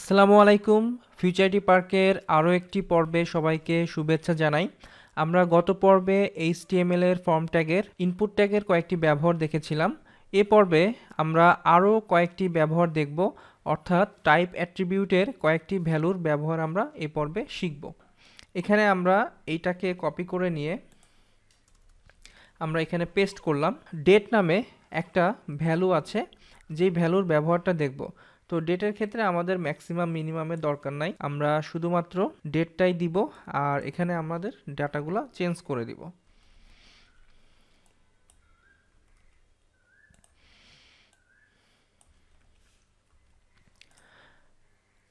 আসসালামু আলাইকুম। ফিউচারিটি পার্কের আরও একটি পর্বে সবাইকে শুভেচ্ছা জানাই। আমরা গত পর্বে এইচটিএমএল এর ফর্ম ট্যাগের ইনপুট ট্যাগের কয়েকটি ব্যবহার দেখেছিলাম। এ পর্বে আমরা আরও কয়েকটি ব্যবহার দেখব, অর্থাৎ টাইপ অ্যাট্রিবিউটের কয়েকটি ভ্যালুর ব্যবহার আমরা এ পর্বে শিখব। এখানে আমরা এইটাকে কপি করে নিয়ে আমরা এখানে পেস্ট করলাম। ডেট নামে একটা ভ্যালু আছে, যেই ভ্যালুর ব্যবহারটা দেখব। তো ডেটের ক্ষেত্রে আমাদের ম্যাক্সিমাম মিনিমামের দরকার নাই, আমরা শুধুমাত্র ডেটটাই দিব আর এখানে আমাদের ডাটাগুলো চেঞ্জ করে দিব।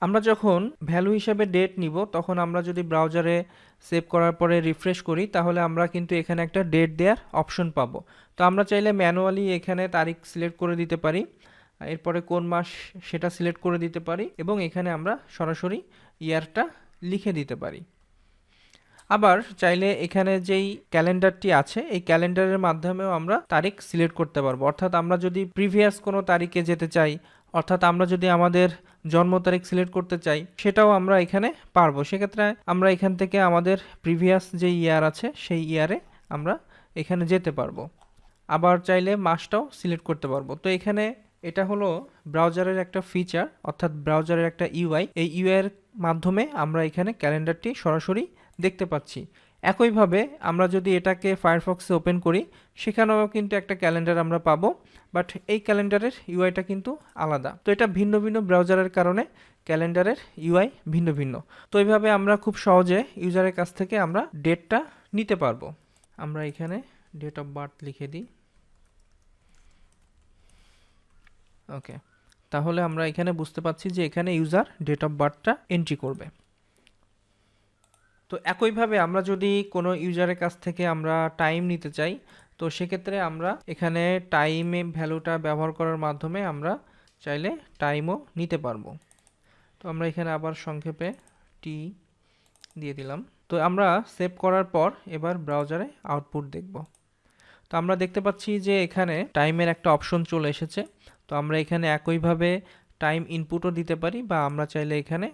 আমরা যখন ভ্যালু হিসাবে ডেট নিব, তখন আমরা যদি ব্রাউজারে সেভ করার পরে রিফ্রেশ করি, তাহলে আমরা কিন্তু এখানে একটা ডেট দেওয়ার অপশন পাবো। তো আমরা চাইলে ম্যানুয়ালি এখানে তারিখ সিলেক্ট করে দিতে পারি, এরপরে কোন মাস সেটা সিলেক্ট করে দিতে পারি, এবং এখানে আমরা সরাসরি ইয়ারটা লিখে দিতে পারি। আবার চাইলে এখানে যেই ক্যালেন্ডারটি আছে, এই ক্যালেন্ডারের মাধ্যমেও আমরা তারিখ সিলেক্ট করতে পারবো। অর্থাৎ আমরা যদি প্রিভিয়াস কোনো তারিখে যেতে চাই, অর্থাৎ আমরা যদি আমাদের জন্ম তারিখ সিলেক্ট করতে চাই, সেটাও আমরা এখানে পারবো। সেক্ষেত্রে আমরা এখান থেকে আমাদের প্রিভিয়াস যে ইয়ার আছে সেই ইয়ারে আমরা এখানে যেতে পারবো। আবার চাইলে মাসটাও সিলেক্ট করতে পারবো। তো এখানে এটা হলো ব্রাউজারের একটা ফিচার, অর্থাৎ ব্রাউজারের একটা ইউআই। এই ইউআই এর মাধ্যমে আমরা এখানে ক্যালেন্ডারটি সরাসরি দেখতে পাচ্ছি। একইভাবে আমরা যদি এটাকে ফায়ারফক্সে ওপেন করি, সেখানেও কিন্তু একটা ক্যালেন্ডার আমরা পাবো, বাট এই ক্যালেন্ডারের ইউআইটা কিন্তু আলাদা। তো এটা ভিন্ন ভিন্ন ব্রাউজারের কারণে ক্যালেন্ডারের ইউআই ভিন্ন ভিন্ন। তো এইভাবে আমরা খুব সহজে ইউজারের কাছ থেকে আমরা ডেটটা নিতে পারবো। আমরা এখানে ডেট অফ বার্থ লিখে দিই। ওকে, তাহলে আমরা এখানে বুঝতে পাচ্ছি যে এখানে ইউজার ডেট অফ বার্থটা এন্ট্রি করবে। তো একইভাবে আমরা যদি কোনো ইউজারের কাছ থেকে আমরা টাইম নিতে চাই, তো সেক্ষেত্রে আমরা এখানে টাইমে ভ্যালুটা ব্যবহার করার মাধ্যমে আমরা চাইলে টাইমও নিতে পারবো। তো আমরা এখানে আবার সংক্ষেপে টি দিয়ে দিলাম। তো আমরা সেভ করার পর এবার ব্রাউজারে আউটপুট দেখব। তো আমরা দেখতে পাচ্ছি যে এখানে টাইমের একটা অপশন চলে এসেছে। তো আমরা এখানে একইভাবে টাইম ইনপুটও দিতে পারি, বা আমরা চাইলে এখানে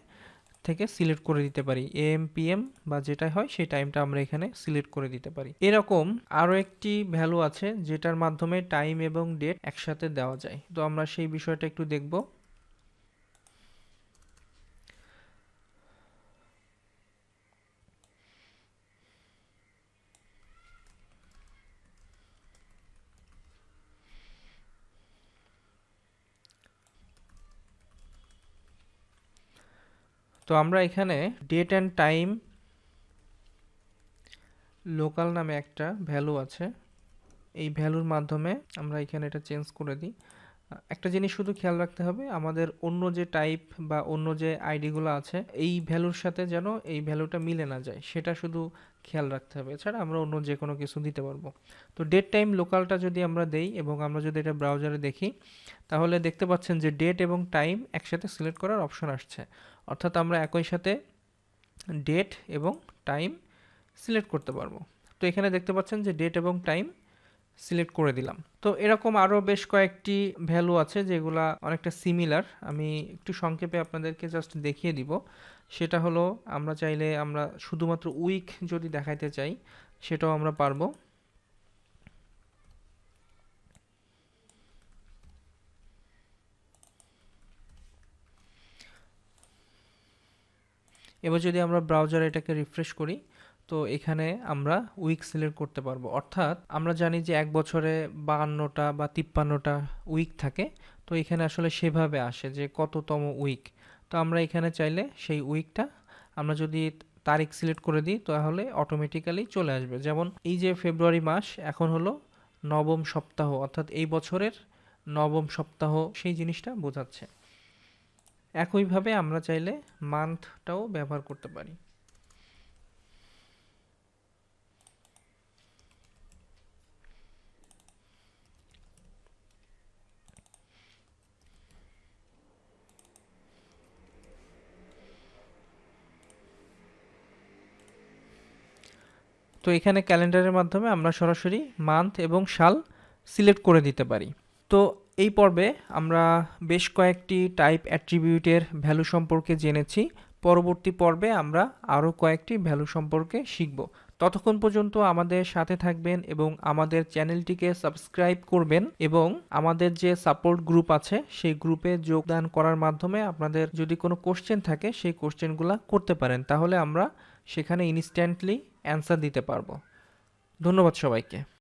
থেকে সিলেক্ট করে দিতে পারি এএম পিএম বা যেটাই হয় সেই টাইমটা আমরা এখানে সিলেক্ট করে দিতে পারি। এরকম আরও একটি ভ্যালু আছে যেটার মাধ্যমে টাইম এবং ডেট একসাথে দেওয়া যায়। তো আমরা সেই বিষয়টা একটু দেখব। তো আমরা এখানে ডেট অ্যান্ড টাইম লোকাল নামে একটা ভ্যালু আছে, এই ভ্যালুর মাধ্যমে আমরা এখানে এটা চেঞ্জ করে দিই। একটা জিনিস শুধু খেয়াল রাখতে হবে, আমাদের অন্য যে টাইপ বা অন্য যে আইডিগুলো আছে এই ভ্যালুর সাথে যেন এই ভ্যালুটা মিলে না যায়, সেটা শুধু খেয়াল রাখতে হবে। এছাড়া আমরা অন্য যে কোনো কিছু দিতে পারবো। তো ডেট টাইম লোকালটা যদি আমরা দেই এবং আমরা যদি এটা ব্রাউজারে দেখি, তাহলে দেখতে পাচ্ছেন যে ডেট এবং টাইম একসাথে সিলেক্ট করার অপশন আসছে। অর্থাৎ আমরা একই সাথে ডেট এবং টাইম সিলেক্ট করতে পারবো। তো এখানে দেখতে পাচ্ছেন যে ডেট এবং টাইম সিলেক্ট করে দিলাম। তো এরকম আরও বেশ কয়েকটি ভ্যালু আছে যেগুলা অনেকটা সিমিলার, আমি একটু সংক্ষেপে আপনাদেরকে জাস্ট দেখিয়ে দিব। সেটা হলো আমরা চাইলে আমরা শুধুমাত্র উইক যদি দেখাইতে চাই, সেটাও আমরা পারবো। এবার যদি আমরা ব্রাউজারে এটাকে রিফ্রেশ করি, তো এখানে আমরা উইক সিলেক্ট করতে পারবো। অর্থাৎ আমরা জানি যে এক বছরে 52টা বা 53টা উইক থাকে। তো এখানে আসলে সেভাবে আসে যে কততম উইক। তো আমরা এখানে চাইলে সেই উইকটা আমরা যদি তারিখ সিলেক্ট করে দিই, তাহলে অটোমেটিক্যালি চলে আসবে। যেমন এই যে ফেব্রুয়ারি মাস এখন হলো নবম সপ্তাহ, অর্থাৎ এই বছরের নবম সপ্তাহ, সেই জিনিসটা বোঝাচ্ছে। একইভাবে আমরা চাইলে মান্থটাও ব্যবহার করতে পারি। তো এখানে ক্যালেন্ডারের মাধ্যমে আমরা সরাসরি মান্থ এবং সাল সিলেক্ট করে দিতে পারি। তো এই পর্বে আমরা বেশ কয়েকটি টাইপ অ্যাট্রিবিউটের ভ্যালু সম্পর্কে জেনেছি। পরবর্তী পর্বে আমরা আরও কয়েকটি ভ্যালু সম্পর্কে শিখব। ততক্ষণ পর্যন্ত আমাদের সাথে থাকবেন এবং আমাদের চ্যানেলটিকে সাবস্ক্রাইব করবেন, এবং আমাদের যে সাপোর্ট গ্রুপ আছে সেই গ্রুপে যোগদান করার মাধ্যমে আপনাদের যদি কোনো কোশ্চেন থাকে সেই কোশ্চেনগুলো করতে পারেন, তাহলে আমরা সেখানে ইনস্ট্যান্টলি অ্যান্সার দিতে পারবো। ধন্যবাদ সবাইকে।